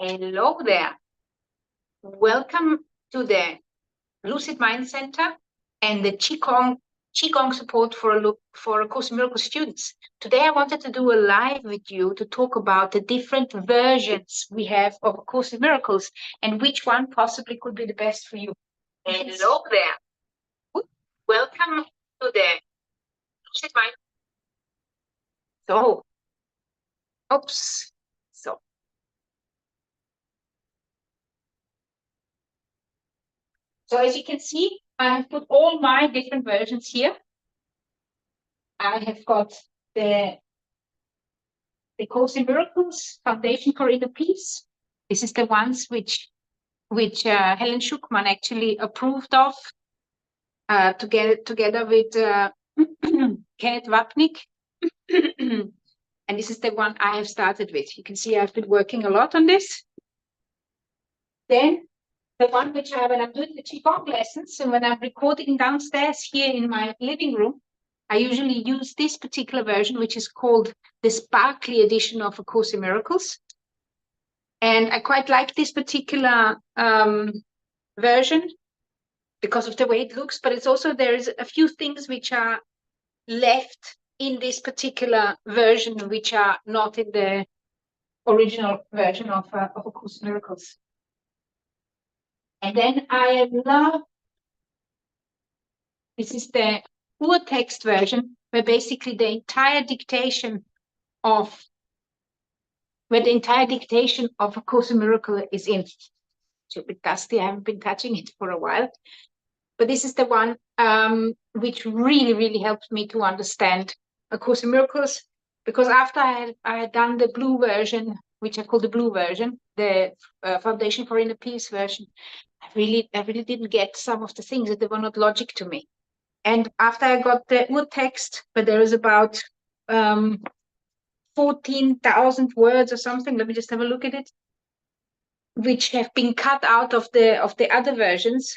Hello there. Welcome to the Lucid Mind Center and the Qigong support for A Course in Miracles students. Today I wanted to do a live with you to talk about the different versions we have of A Course in Miracles and which one possibly could be the best for you. Hello there. Welcome to the Lucid Mind. So as you can see, I have put all my different versions here. I have got the Course in Miracles Foundation for Inner Peace. This is the ones which Helen Schuckman actually approved of together with Kenneth Wapnick. And this is the one I have started with. You can see I've been working a lot on this. Then the one which when I'm doing the Qigong lessons and when I'm recording downstairs here in my living room, I usually use this particular version, which is called the Sparkly edition of A Course in Miracles. And I quite like this particular version because of the way it looks, but it's also, there's a few things which are left in this particular version, which are not in the original version of A Course in Miracles. And then I love, this is the URTEXT version, where basically the entire dictation of A Course in Miracles is in. It's a bit dusty, I haven't been touching it for a while. But this is the one which really, really helped me to understand A Course in Miracles, because after I had done the blue version, which I call the blue version, the Foundation for Inner Peace version, I really didn't get some of the things that they were not logic to me. And after I got the URTEXT, but there is about 14,000 words or something, let me just have a look at it, which have been cut out of the other versions,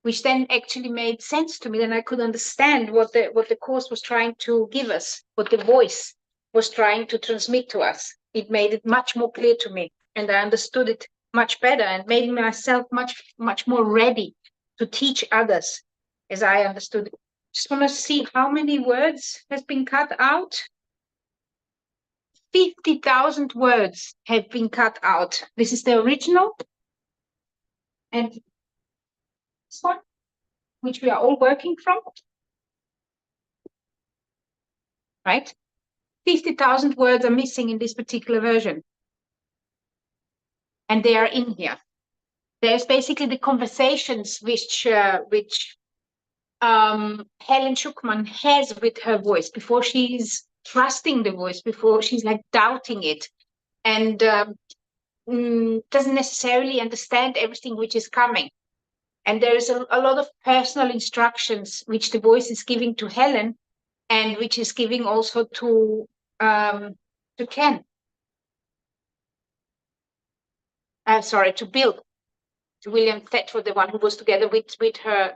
which then actually made sense to me. Then I could understand what the course was trying to give us, what the voice was trying to transmit to us. It made it much more clear to me, and I understood it much better and made myself much more ready to teach others as I understood it. Just want to see how many words has been cut out. 50,000 words have been cut out. This is the original. And this one, which we are all working from. Right? 50,000 words are missing in this particular version. And they are in here. There's basically the conversations which Helen Schuckman has with her voice before she's trusting the voice, before she's like doubting it, and doesn't necessarily understand everything which is coming. And there is a lot of personal instructions which the voice is giving to Helen, and which is giving also to Ken. To Bill, to William Thetford, the one who was together with her,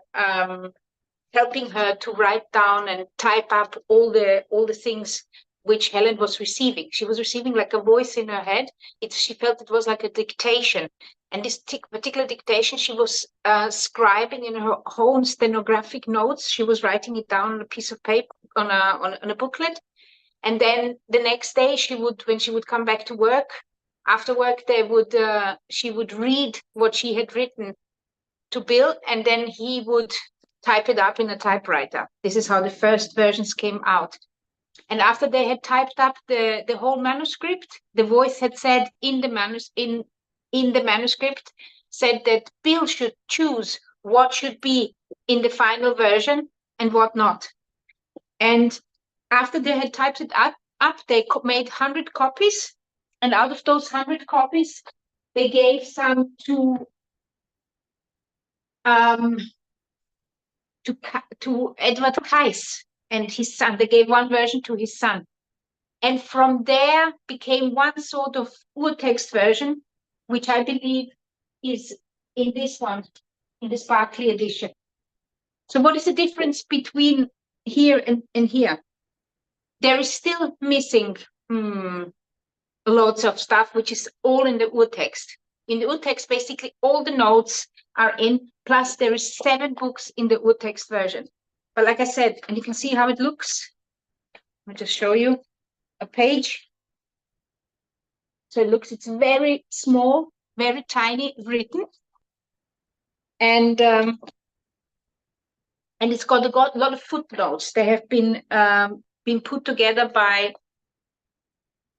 helping her to write down and type up all the things which Helen was receiving. She was receiving like a voice in her head. She felt it was like a dictation. And this particular dictation, she was scribing in her own stenographic notes. She was writing it down on a piece of paper, on a booklet. And then the next day, when she would come back to work, after work, she would read what she had written to Bill, and then he would type it up in a typewriter. This is how the first versions came out. And after they had typed up the whole manuscript, the voice had said in the manuscript, said that Bill should choose what should be in the final version and what not. And after they had typed it up, they made 100 copies. And out of those 100 copies, they gave some to Edward Cayce and his son. They gave one version to his son. And from there became one sort of URTEXT version, which I believe is in this one, in the Sparkly edition. So what is the difference between here and here? There is still missing lots of stuff, which is all in the URTEXT. In the URTEXT, basically all the notes are in, plus there is 7 books in the URTEXT version. But like I said, and you can see how it looks. I'll just show you a page. So it looks, it's very small, very tiny written. And it's got a lot of footnotes. They have been put together by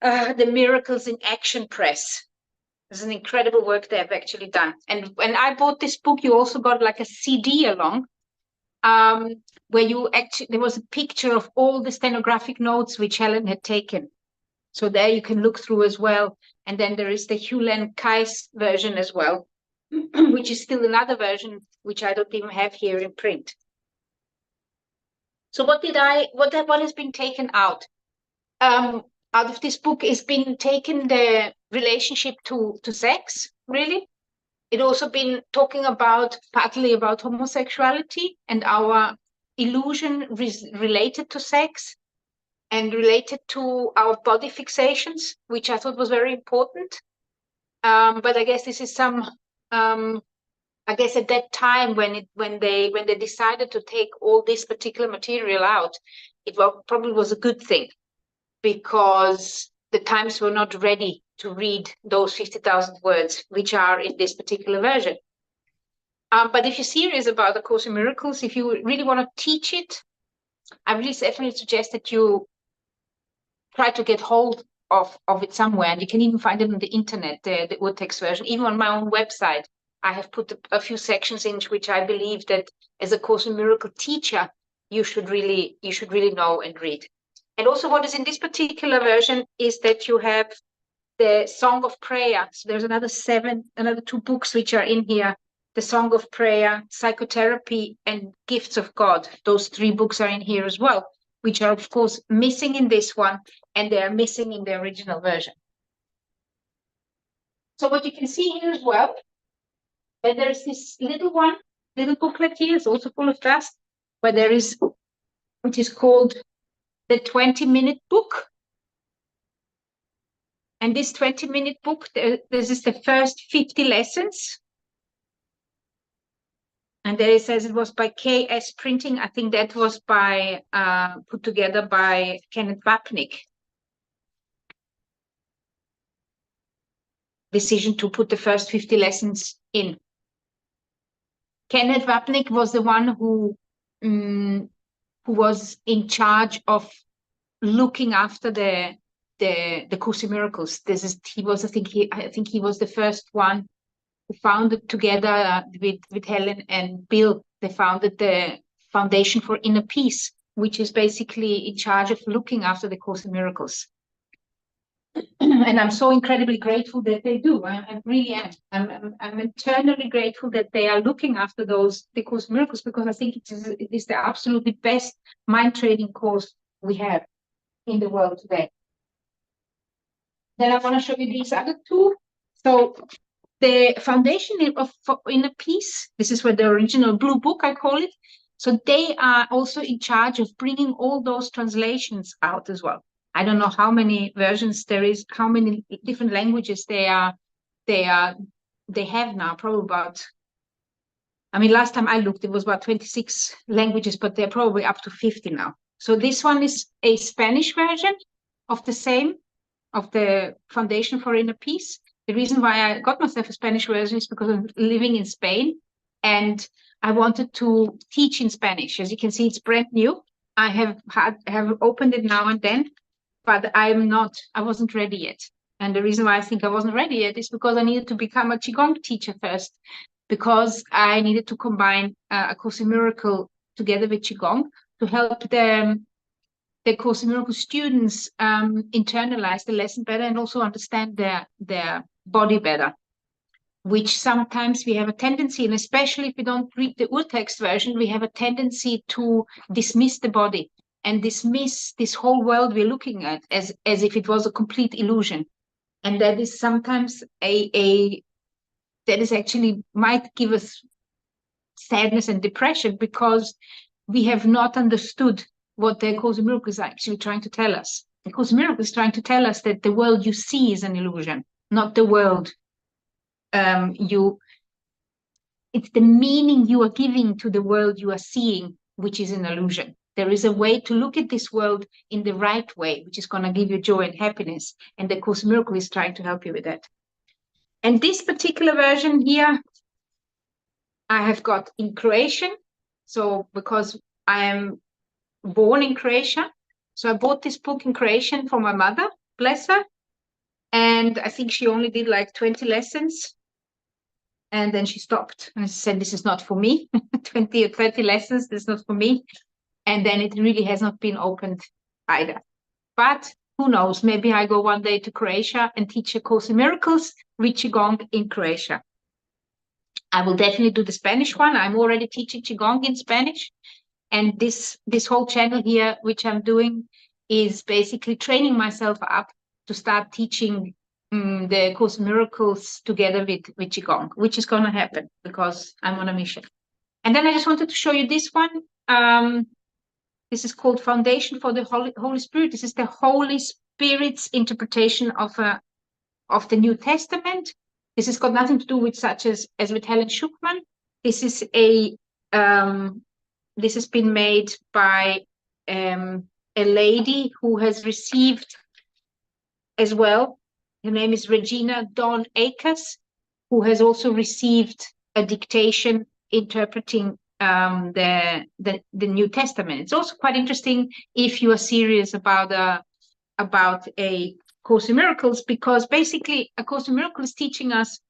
the Miracles in Action Press. It's an incredible work they have actually done. And when I bought this book, you also got like a CD along, where you actually, there was a picture of all the stenographic notes which Helen had taken. So there you can look through as well. And then there is the Hulen Kai's version as well, which is still another version, which I don't even have here in print. So what has been taken out? Out of this book is been taken the relationship to sex, really. It also been talking about, partly about homosexuality and our illusion related to sex, and related to our body fixations, which I thought was very important. But I guess this is some, I guess at that time when they decided to take all this particular material out, it probably was a good thing, because the times were not ready to read those 50,000 words, which are in this particular version. But if you're serious about the Course in Miracles, if you really want to teach it, I really definitely suggest that you try to get hold of it somewhere. And you can even find it on the internet, the URTEXT version. Even on my own website, I have put a few sections in which I believe that as a Course in Miracle teacher, you should really know and read. And also what is in this particular version is that you have the Song of Prayer. So there's another 2 books which are in here. The Song of Prayer, Psychotherapy, and Gifts of God. Those 3 books are in here as well, which are of course missing in this one, and they are missing in the original version. So what you can see here as well, that there's this little booklet here, it's also full of dust, where there is, which is called the 20-minute book. And this 20-minute book, this is the first 50 lessons. And there it says it was by KS Printing. I think that was by put together by Kenneth Wapnick. Decision to put the first 50 lessons in. Kenneth Wapnick was the one who was in charge of looking after the Course in Miracles. I think he was the first one who founded, together with Helen and Bill, they founded the Foundation for Inner Peace, which is basically in charge of looking after the Course in Miracles. And I'm so incredibly grateful that they do. I really am. I'm eternally grateful that they are looking after the Course in Miracles, because I think it is the absolutely best mind training course we have in the world today. Then I want to show you these other 2. So the Foundation for Inner Peace, this is where the original blue book, I call it. So they are also in charge of bringing all those translations out as well. I don't know how many versions there is, how many different languages they have now, probably about, I mean, last time I looked, it was about 26 languages, but they're probably up to 50 now. So this one is a Spanish version of the Foundation for Inner Peace. The reason why I got myself a Spanish version is because I'm living in Spain and I wanted to teach in Spanish. As you can see, it's brand new. I have opened it now and then, but I wasn't ready yet. And the reason why I think I wasn't ready yet is because I needed to become a Qigong teacher first, because I needed to combine A Course in Miracle together with Qigong to help the Course in Miracle students internalize the lesson better and also understand their body better, which sometimes we have a tendency, and especially if we don't read the URTEXT version, we have a tendency to dismiss the body and dismiss this whole world we're looking at as if it was a complete illusion. And that is sometimes that is actually might give us sadness and depression, because we have not understood what the Course in Miracles is actually trying to tell us. The Course in Miracles is trying to tell us that the world you see is an illusion, not the world it's the meaning you are giving to the world you are seeing, which is an illusion. There is a way to look at this world in the right way, which is going to give you joy and happiness. And the Course in Miracles is trying to help you with that. And this particular version here, I have got in Croatian. So because I am born in Croatia, so I bought this book in Croatian for my mother, bless her. And I think she only did like 20 lessons. And then she stopped and said, this is not for me. 20 or 30 lessons, this is not for me. And then it really has not been opened either. But who knows, maybe I go one day to Croatia and teach a Course in Miracles, read Qigong in Croatia. I will definitely do the Spanish one. I'm already teaching Qigong in Spanish. And this whole channel here, which I'm doing, is basically training myself up to start teaching the Course in Miracles together with Qigong, which is going to happen because I'm on a mission. And then I just wanted to show you this one. This is called Foundation for the Holy Spirit. This is the Holy Spirit's interpretation of the New Testament. This has got nothing to do with such as with Helen Schuckman. This is this has been made by a lady who has received as well. Her name is Regina Dawn Akers, who has also received a dictation interpreting the New Testament. It's also quite interesting if you are serious about a Course in Miracles, because basically a Course in Miracles is teaching us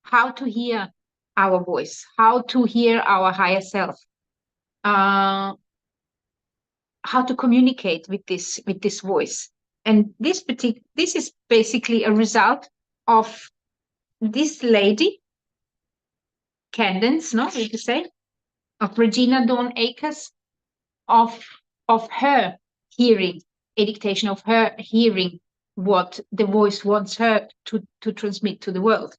how to hear our voice, how to hear our higher self, how to communicate with this voice. And this is basically a result of this lady, Candence, no, we could say, of Regina Dawn Akers, of her hearing a dictation, of her hearing what the voice wants her to transmit to the world.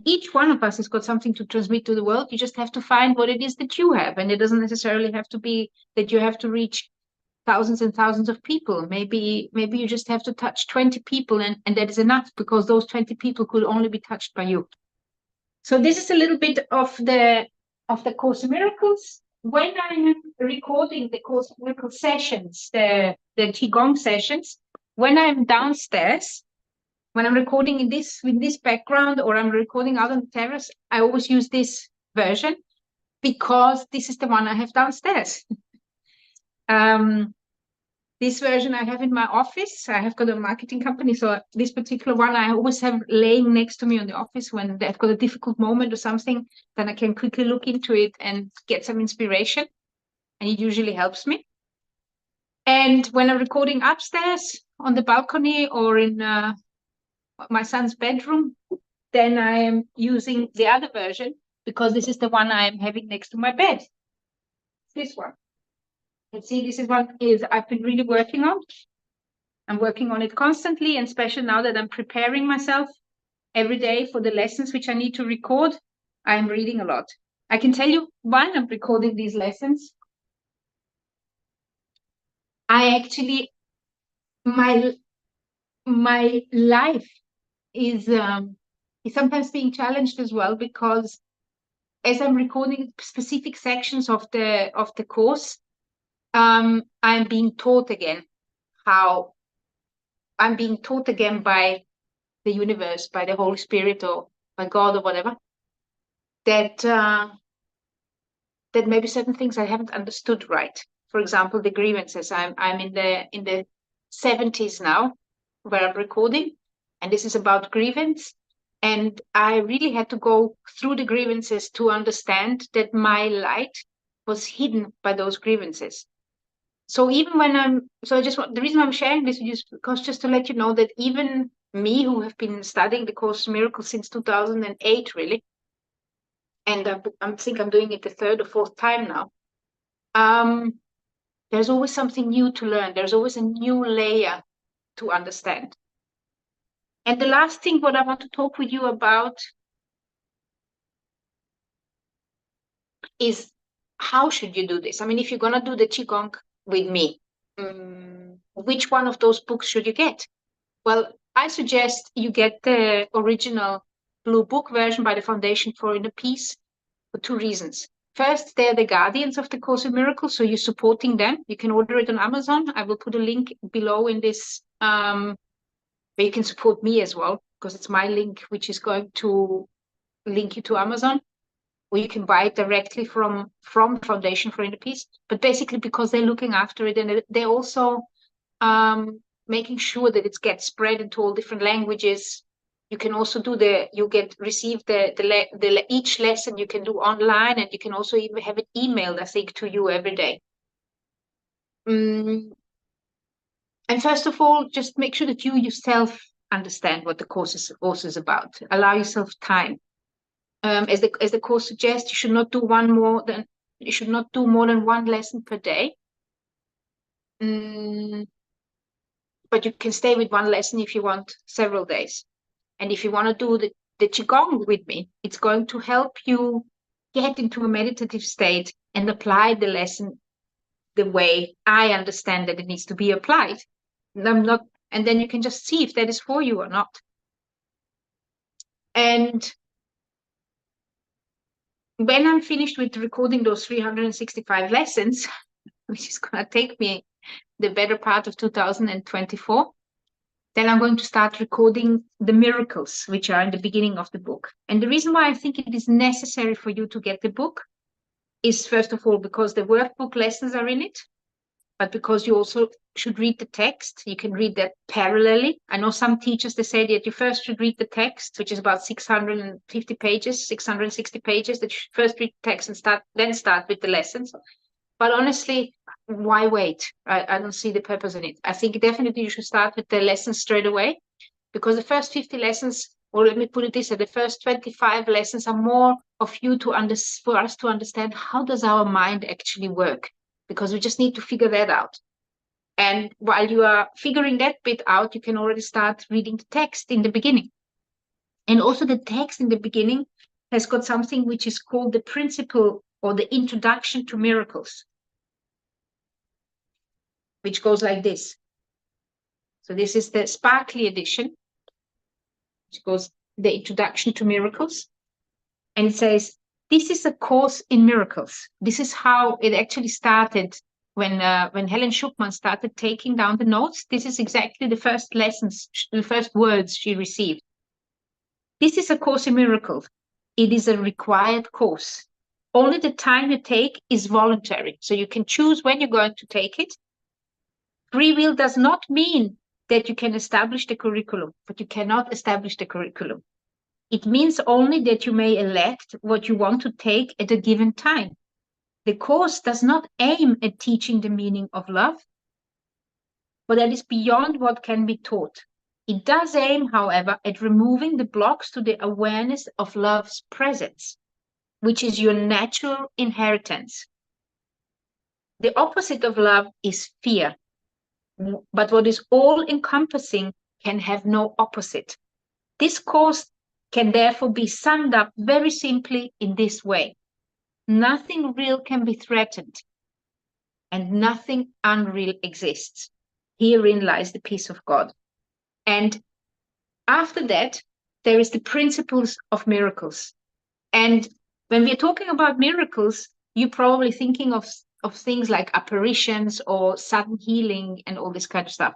Each one of us has got something to transmit to the world. You just have to find what it is that you have, and it doesn't necessarily have to be that you have to reach thousands and thousands of people. Maybe you just have to touch 20 people, and that is enough, because those 20 people could only be touched by you. So this is a little bit of the Course in Miracles. When I'm recording the Course in Miracles sessions, the Qigong sessions, when I'm downstairs, when I'm recording in this with this background, or I'm recording out on the terrace, I always use this version because this is the one I have downstairs. This version I have in my office. I have got a marketing company, so this particular one I always have laying next to me on the office when they've got a difficult moment or something. Then I can quickly look into it and get some inspiration, and it usually helps me. And when I'm recording upstairs on the balcony or in my son's bedroom, then I am using the other version, because this is the one I am having next to my bed. This one. And see, this is what I've been really working on. I'm working on it constantly, and especially now that I'm preparing myself every day for the lessons which I need to record, I'm reading a lot. I can tell you, while I'm recording these lessons, I actually, my life is sometimes being challenged as well, because as I'm recording specific sections of the course, I'm being taught again by the universe, by the Holy Spirit, or by God, or whatever, that maybe certain things I haven't understood right. For example, the grievances. I'm in the 70s now, where I'm recording, and this is about grievance. And I really had to go through the grievances to understand that my light was hidden by those grievances. So even when the reason I'm sharing this with you is because just to let you know that even me, who have been studying the Course in Miracles since 2008, really, and I think I'm doing it the third or fourth time now, there's always something new to learn. There's always a new layer to understand. And the last thing what I want to talk with you about is how should you do this? I mean, if you're going to do the Qigong with me, which one of those books should you get? Well, I suggest you get the original blue book version by the Foundation for Inner Peace for 2 reasons. First, they're the guardians of the Course in Miracles, so you're supporting them. You can order it on Amazon. I will put a link below in this, where you can support me as well, because it's my link, which is going to link you to Amazon, or you can buy it directly from Foundation for Inner Peace. But basically, because they're looking after it, and they're also making sure that it gets spread into all different languages. You can also do receive each lesson you can do online, and you can also even have it emailed, I think, to you every day. And first of all, just make sure that you yourself understand what the course is also about. Allow yourself time. As the course suggests, you should not do more than 1 lesson per day. But you can stay with 1 lesson if you want several days. And if you want to do the Qigong with me, it's going to help you get into a meditative state and apply the lesson the way I understand that it needs to be applied. And then you can just see if that is for you or not. And when I'm finished with recording those 365 lessons, which is going to take me the better part of 2024, then I'm going to start recording the miracles, which are in the beginning of the book. And the reason why I think it is necessary for you to get the book is, first of all, because the workbook lessons are in it, but because you also should read the text. You can read that parallelly. I know some teachers, they say that you first should read the text, which is about 660 pages, that you should first read the text and then start with the lessons. But honestly, why wait? I don't see the purpose in it. I think definitely you should start with the lessons straight away, because the first 50 lessons, or let me put it this way, the first 25 lessons are more of you for us to understand how does our mind actually work, because we just need to figure that out. And while you are figuring that bit out, you can already start reading the text in the beginning. And also the text in the beginning has got something which is called the principle or the introduction to miracles, which goes like this. So this is the sparkly edition, which goes the introduction to miracles. And it says, this is a course in miracles. This is how it actually started when Helen Schuckman started taking down the notes. This is exactly the first lessons, the first words she received. This is a course in miracles. It is a required course. Only the time you take is voluntary. So you can choose when you're going to take it. Free will does not mean that you can establish the curriculum, but you cannot establish the curriculum. It means only that you may elect what you want to take at a given time. The course does not aim at teaching the meaning of love, but that is beyond what can be taught. It does aim, however, at removing the blocks to the awareness of love's presence, which is your natural inheritance. The opposite of love is fear, but what is all-encompassing can have no opposite. This course can therefore be summed up very simply in this way. Nothing real can be threatened, and nothing unreal exists. Herein lies the peace of God. And after that, there is the principles of miracles. And when we're talking about miracles, you're probably thinking of things like apparitions or sudden healing and all this kind of stuff.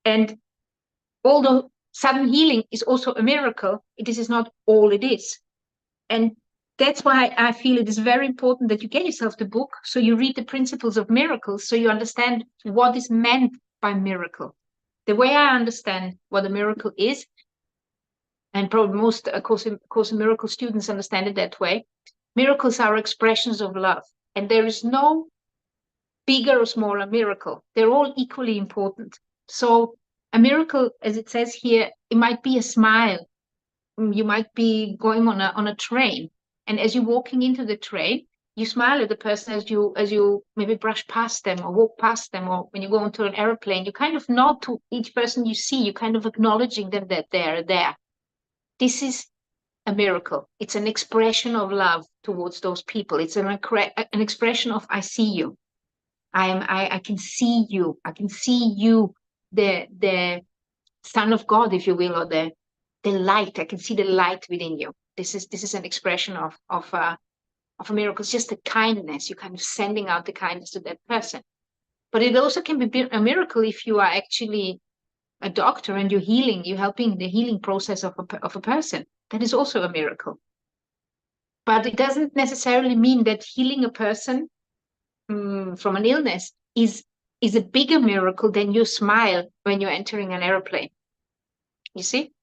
And although sudden healing is also a miracle, this is not all it is. And that's why I feel it is very important that you get yourself the book, so you read the principles of miracles, so you understand what is meant by miracle. The way I understand what a miracle is, and probably most Course in Miracles students understand it that way, miracles are expressions of love. And there is no bigger or smaller miracle. They're all equally important. So a miracle, as it says here, it might be a smile. You might be going on a train, and as you're walking into the train, you smile at the person as you maybe brush past them or walk past them, or when you go into an airplane, you kind of nod to each person you see. You kind of acknowledging them that they're there. This is a miracle. It's an expression of love towards those people. It's an expression of I see you. I can see you. I can see you, the Son of God, if you will, or the the light. I can see the light within you. This is an expression of a miracle. It's just the kindness. You're kind of sending out the kindness to that person. But it also can be a miracle if you are actually a doctor and you're helping the healing process of a person. That is also a miracle. But it doesn't necessarily mean that healing a person from an illness is a bigger miracle than your smile when you're entering an airplane. You see?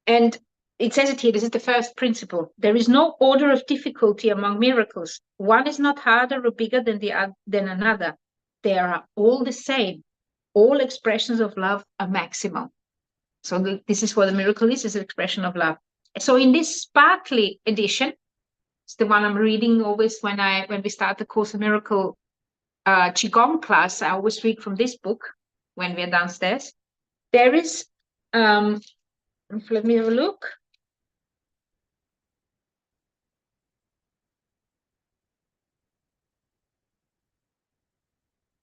And it says it here, this is the first principle. There is no order of difficulty among miracles. One is not harder or bigger than another. They are all the same. All expressions of love are maximal. So this is what a miracle is an expression of love. So in this sparkly edition, it's the one I'm reading always when we start the Course in Miracle Qigong class, I always read from this book when we're downstairs. There is, let me have a look.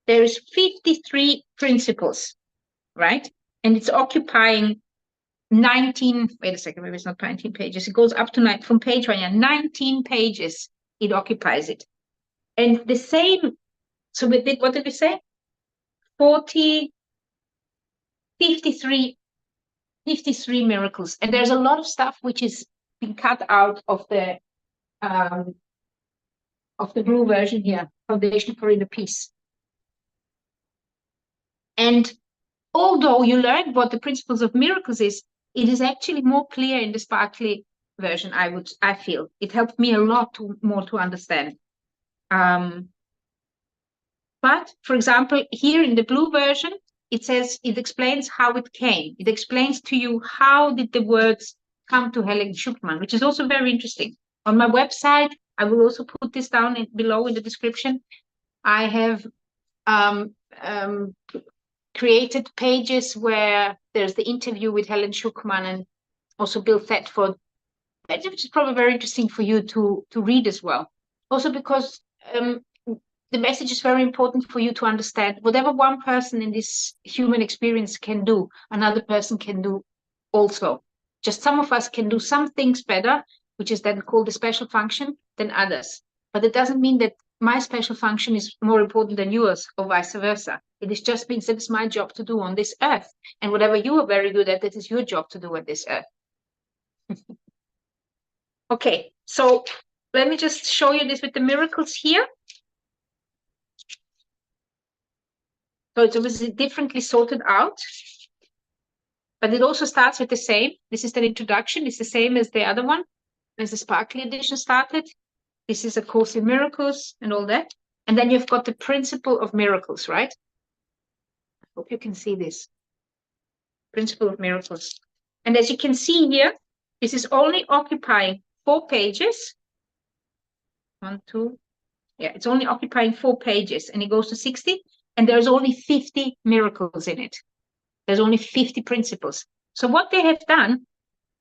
There is 53 principles, right? And it's occupying 19, wait a second, maybe it's not 19 pages. It goes up to from page 1, 19 pages, it occupies it. And the same, so what did we say? 53 miracles. And there's a lot of stuff which is been cut out of the blue version here, Foundation for Inner Peace. And although you learned what the principles of miracles is, it is actually more clear in the sparkly version, I feel. It helped me a lot more to understand. But, for example, here in the blue version, it says, it explains how it came. It explains to you how did the words come to Helen Schuckman, which is also very interesting. On my website, I will also put this down below in the description. I have created pages where there's the interview with Helen Schuckman and also Bill Thetford, which is probably very interesting for you to read as well. Also because the message is very important for you to understand. Whatever one person in this human experience can do, another person can do also. Just some of us can do some things better, which is then called a special function, than others. But it doesn't mean that my special function is more important than yours, or vice versa. It is just means that it's my job to do on this earth. And whatever you are very good at, that is your job to do on this earth. Okay, so let me just show you this with the miracles here. So it's obviously differently sorted out, but it also starts with the same. This is the introduction. It's the same as the other one, as the sparkly edition started. This is A Course in Miracles and all that. And then you've got the principle of miracles, right? I hope you can see this. Principle of miracles. And as you can see here, this is only occupying 4 pages. 1, 2. Yeah, it's only occupying 4 pages, and it goes to 60. And there's only 50 miracles in it. There's only 50 principles. So what they have done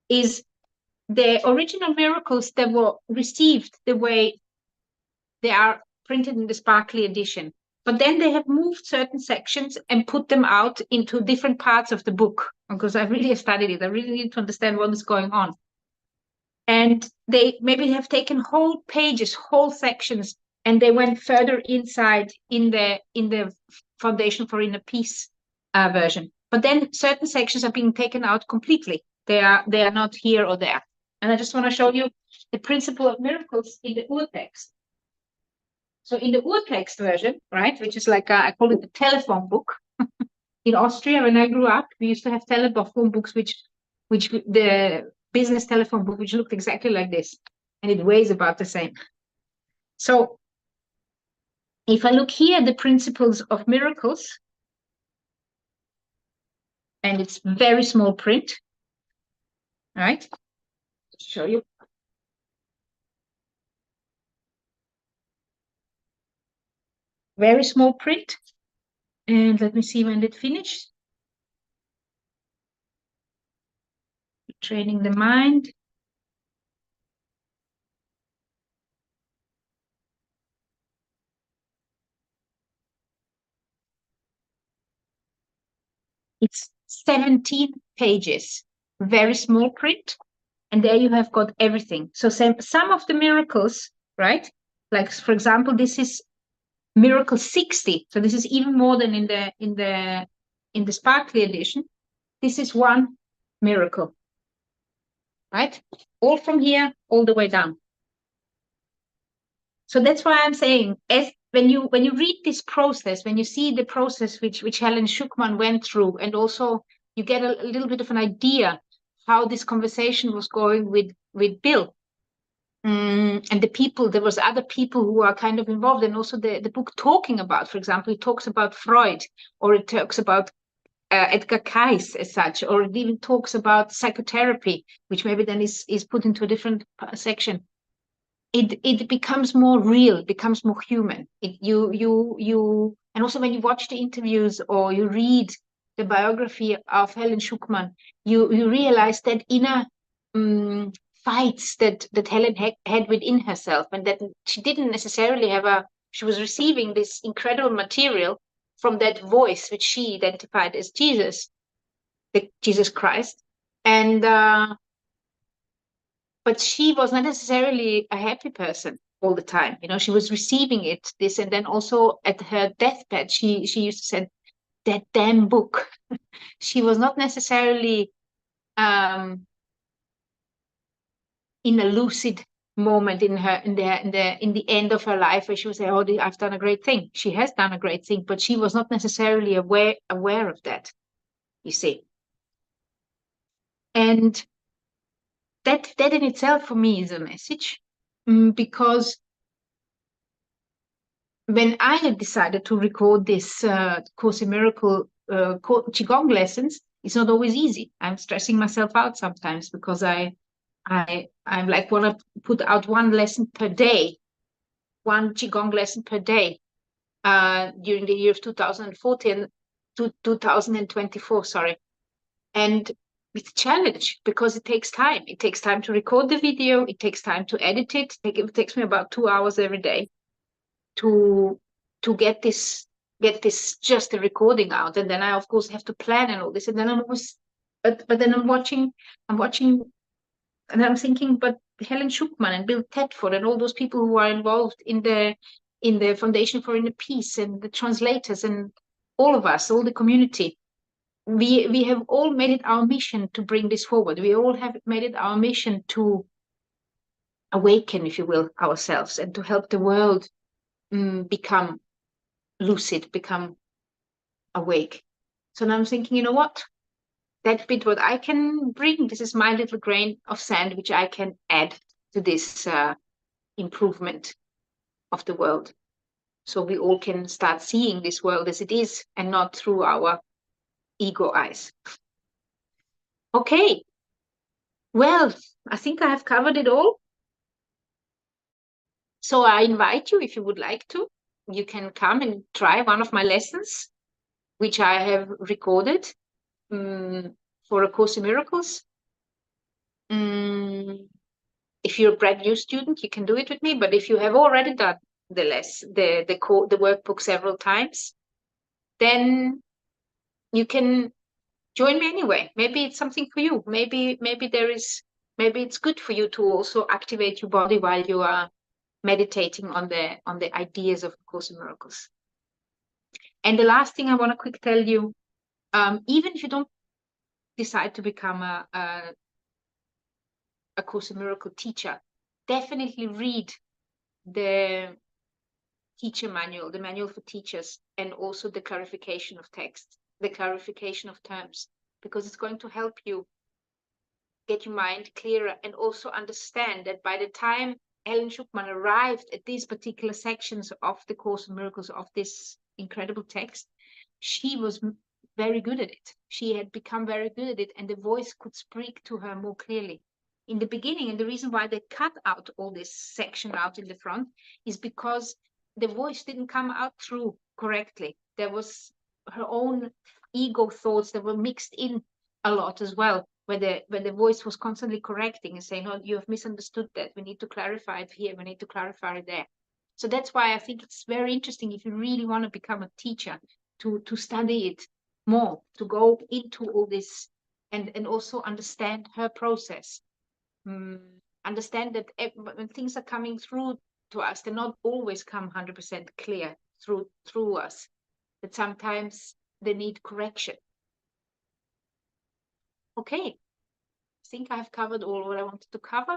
is the original miracles that were received the way they are printed in the sparkly edition. But then they have moved certain sections and put them out into different parts of the book, because I really studied it. I really need to understand what is going on. And they maybe have taken whole pages, whole sections, and they went further inside in the Foundation for Inner Peace version. But then certain sections are being taken out completely. They are not here or there. And I just want to show you the principle of miracles in the Urtext. So in the Urtext version, right, which is like I call it the telephone book. In Austria, when I grew up, we used to have telephone books, which the business telephone book, which looked exactly like this, and it weighs about the same. So if I look here at the principles of miracles, and it's very small print, right? I'll show you. Very small print. And let me see when it finished. Training the mind. It's 17 pages, very small print, and there you have got everything. So some of the miracles, right? Like, for example, this is miracle 60. So this is even more than in the sparkly edition. This is one miracle, right? All from here, all the way down. So that's why I'm saying, when you read this process, when you see the process which Helen Schuckman went through, and also you get a little bit of an idea how this conversation was going with Bill. And the people, there was other people who are kind of involved, and also the book talking about, for example, it talks about Freud, or it talks about Edgar Cayce as such, or it even talks about psychotherapy, which maybe then is put into a different section. It becomes more real, becomes more human. And also when you watch the interviews or you read the biography of Helen Schuckman, you realize that inner fights that Helen had within herself, and that she didn't necessarily she was receiving this incredible material from that voice which she identified as Jesus, Jesus Christ, and but she was not necessarily a happy person all the time. She was receiving this, and then also at her deathbed, she used to say, that damn book. She was not necessarily in a lucid moment in the end of her life where she would say, oh, I've done a great thing. She has done a great thing, but she was not necessarily aware of that, you see. And that in itself for me is a message, because when I had decided to record this Course in Miracle Qigong lessons, it's not always easy. I'm stressing myself out sometimes because I'm like want to put out one lesson per day, one Qigong lesson per day during the year of 2014 to 2024, sorry. And it's a challenge because it takes time. It takes time to record the video. It takes time to edit it. It takes me about 2 hours every day to get this just the recording out, and then I of course have to plan and all this, and then I'm always but then I'm watching and I'm thinking, but Helen Schuckman and Bill Thetford and all those people who are involved in the Foundation for Inner Peace, and the translators, and all of us, all the community, we have all made it our mission to bring this forward. We all have made it our mission to awaken, if you will, ourselves, and to help the world become lucid, become awake. So now I'm thinking, you know what? That bit what I can bring, this is my little grain of sand which I can add to this improvement of the world. So we all can start seeing this world as it is, and not through our ego eyes. Okay. Well, I think I have covered it all. So I invite you, if you would like to, you can come and try one of my lessons, which I have recorded for A Course in Miracles. If you're a brand new student, you can do it with me. But if you have already done the workbook several times, then you can join me anyway. Maybe it's something for you. Maybe it's good for you to also activate your body while you are meditating on the ideas of A Course in Miracles. And the last thing I want to quick tell you, even if you don't decide to become a Course in Miracle teacher, definitely read the teacher manual, the manual for teachers, and also the clarification of text, the clarification of terms, because it's going to help you get your mind clearer, and also understand that by the time Helen Schuckman arrived at these particular sections of the Course in Miracles, of this incredible text, she was very good at it. She had become very good at it, and the voice could speak to her more clearly. In the beginning, and the reason why they cut out all this section out in the front is because the voice didn't come out through correctly. There was her own ego thoughts that were mixed in a lot as well, where the voice was constantly correcting and saying, "Oh, you have misunderstood that. We need to clarify it here. We need to clarify it there." So that's why I think it's very interesting, if you really want to become a teacher, to study it more, to go into all this and also understand her process. Understand that when things are coming through to us, they not always come 100% clear through us, that sometimes they need correction. Okay, I think I've covered all what I wanted to cover.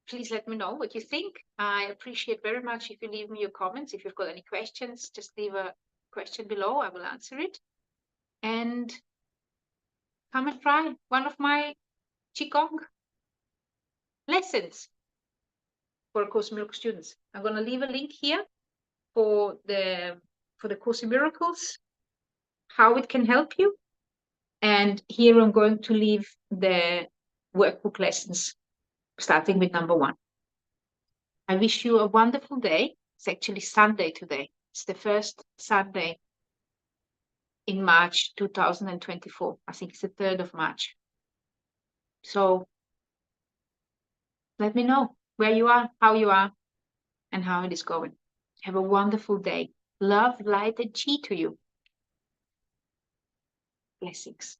Please let me know what you think. I appreciate very much if you leave me your comments. If you've got any questions, just leave a question below. I will answer it. And come and try one of my Qigong lessons for Course in Miracles students. I'm going to leave a link here for the Course in Miracles, how it can help you. And here I'm going to leave the workbook lessons, starting with number 1. I wish you a wonderful day. It's actually Sunday today. It's the first Sunday in March 2024. I think it's the 3rd of March. So let me know where you are, how you are, and how it is going. Have a wonderful day. Love, light, and chi to you. Blessings.